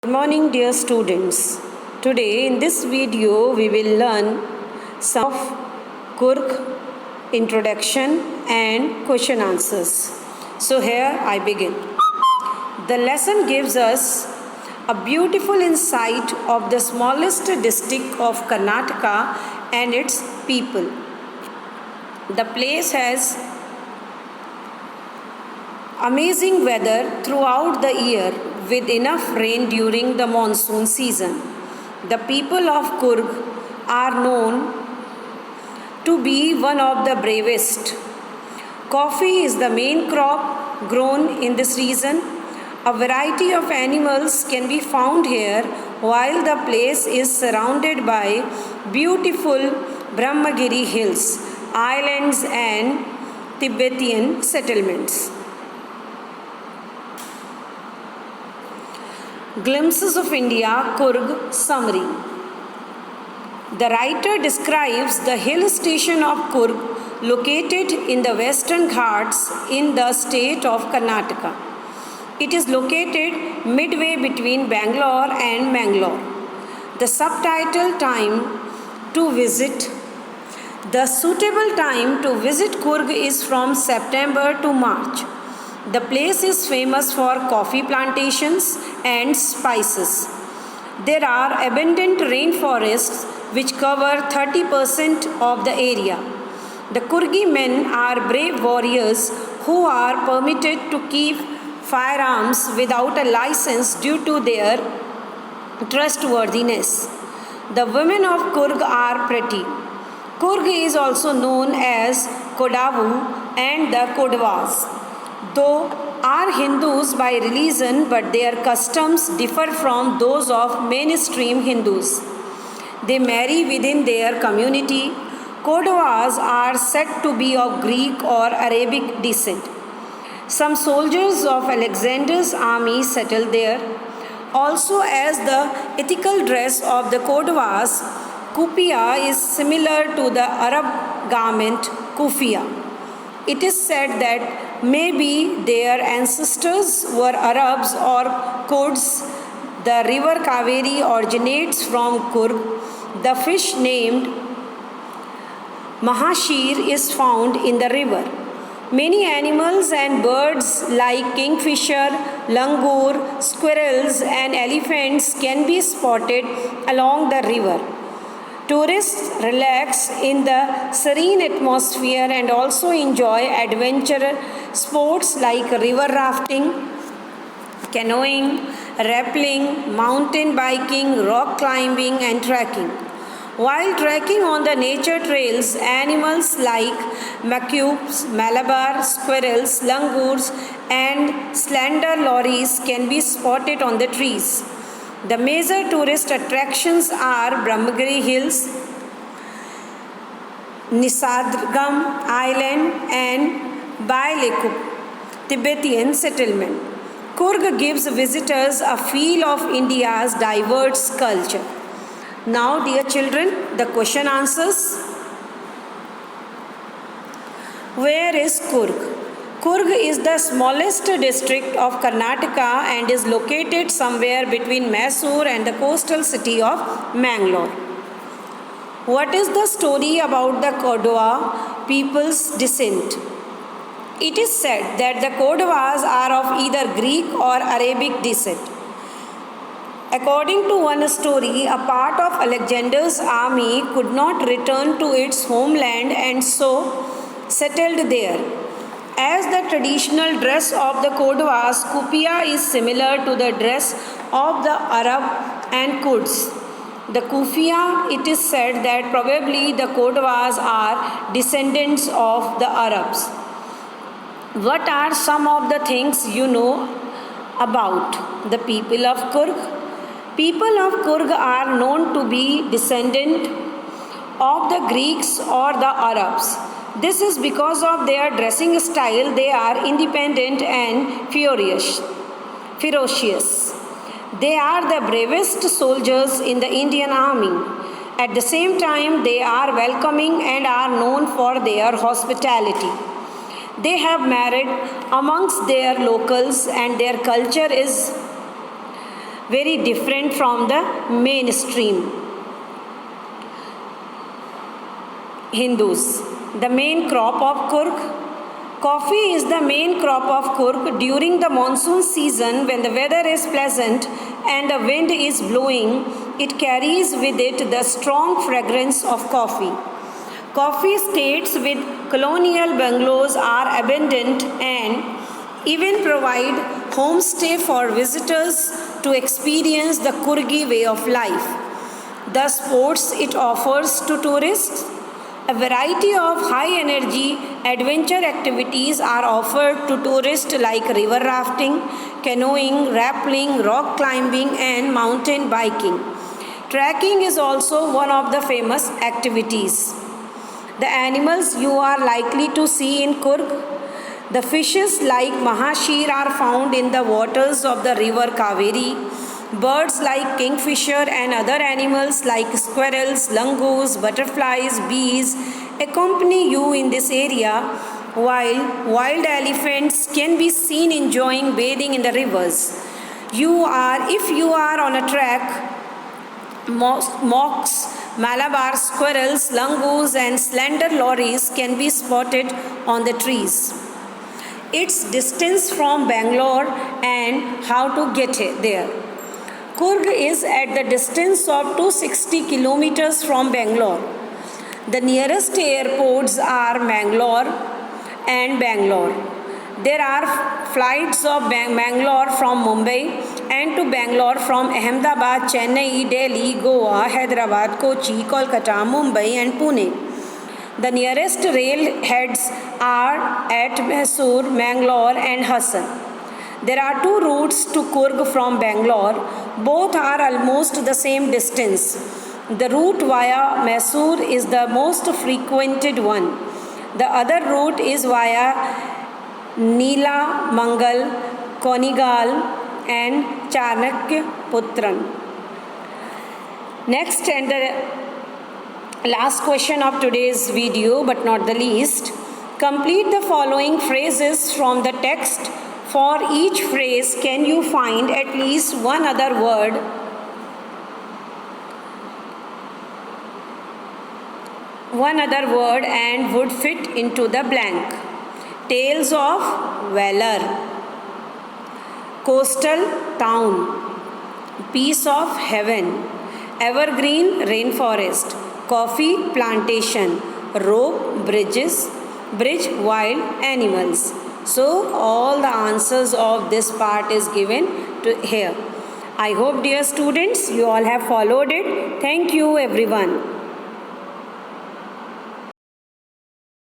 Good morning, dear students. Today in this video we will learn some of Kurg introduction and question answers. So here I begin. The lesson gives us a beautiful insight of the smallest district of Karnataka and its people. The place has amazing weather throughout the year with enough rain during the monsoon season. The people of Kurg are known to be one of the bravest. Coffee is the main crop grown in this region. A variety of animals can be found here while the place is surrounded by beautiful Brahmagiri hills, islands and Tibetan settlements. Glimpses of India, Kurg summary. The writer describes the hill station of Kurg located in the Western Ghats in the state of Karnataka. It is located midway between Bangalore and Mangalore. The subtitle time to visit. The suitable time to visit Kurg is from September to March. The place is famous for coffee plantations and spices. There are abundant rainforests which cover 30% of the area. The Kurgi men are brave warriors who are permitted to keep firearms without a license due to their trustworthiness. The women of Kurg are pretty. Kurg is also known as Kodavu and the Kodavas. Though are Hindus by religion, but their customs differ from those of mainstream Hindus. They marry within their community. Kodavas are said to be of Greek or Arabic descent. Some soldiers of Alexander's army settled there. Also, as the ethical dress of the Kodavas, kupiya is similar to the Arab garment kufiya. It is said that maybe their ancestors were Arabs or Kurds. The river Kaveri originates from Kurg. The fish named Mahashir is found in the river. Many animals and birds like kingfisher, langur, squirrels and elephants can be spotted along the river. Tourists relax in the serene atmosphere and also enjoy adventure sports like river rafting, canoeing, rappelling, mountain biking, rock climbing and trekking. While trekking on the nature trails, animals like macaques, Malabar squirrels, langurs and slender lories can be spotted on the trees. The major tourist attractions are Brahmagiri Hills, Nisargam Island and Bailekup Tibetan settlement. Kurg gives visitors a feel of India's diverse culture. Now, dear children, the question answers. Where is Kurg? Kurg is the smallest district of Karnataka and is located somewhere between Mysore and the coastal city of Mangalore. What is the story about the Kodava people's descent? It is said that the Kodavas are of either Greek or Arabic descent. According to one story, a part of Alexander's army could not return to its homeland and so settled there. As the traditional dress of the Kodavas, kupiya is similar to the dress of the Arab and Kurds. The kufiya, it is said that probably the Kodavas are descendants of the Arabs. What are some of the things you know about the people of Kurg? People of Kurg are known to be descendant of the Greeks or the Arabs. This is because of their dressing style. They are independent and ferocious. They are the bravest soldiers in the Indian army. At the same time, they are welcoming and are known for their hospitality. They have married amongst their locals and their culture is very different from the mainstream Hindus. The main crop of Coorg. Coffee is the main crop of Coorg during the monsoon season when the weather is pleasant and the wind is blowing. It carries with it the strong fragrance of coffee. Coffee estates with colonial bungalows are abundant and even provide homestay for visitors to experience the Coorgi way of life. The sports it offers to tourists. A variety of high energy adventure activities are offered to tourists like river rafting, canoeing, rappelling, rock climbing, and mountain biking. Trekking is also one of the famous activities. The animals you are likely to see in Coorg. The fishes like mahashir are found in the waters of the river Kaveri. Birds like kingfisher and other animals like squirrels, langurs, butterflies, bees accompany you in this area, while wild elephants can be seen enjoying bathing in the rivers. If you are on a trek, mox, Malabar squirrels, langurs and slender lories can be spotted on the trees. Its distance from Bangalore and how to get there. Coorg is at the distance of 260 kilometers from Bangalore. The nearest airports are Mangalore and Bangalore. There are flights of Bangalore from Mumbai and to Bangalore from Ahmedabad, Chennai, Delhi, Goa, Hyderabad, Kochi, Kolkata, Mumbai and Pune. The nearest rail heads are at Mysore, Mangalore and Hassan. There are two routes to Coorg from Bangalore. Both are almost the same distance. The route via Mysore is the most frequented one. The other route is via Neela, Mangal, Konigal and Chanakyaputram. Next and the last question of today's video, but not the least. Complete the following phrases from the text. For each phrase, can you find at least one other word and would fit into the blank? Tales of valor, coastal town, piece of heaven, evergreen rainforest, coffee plantation, rope bridge wild animals. So all the answers of this part is given to here. I hope, dear students, you all have followed it. Thank you everyone.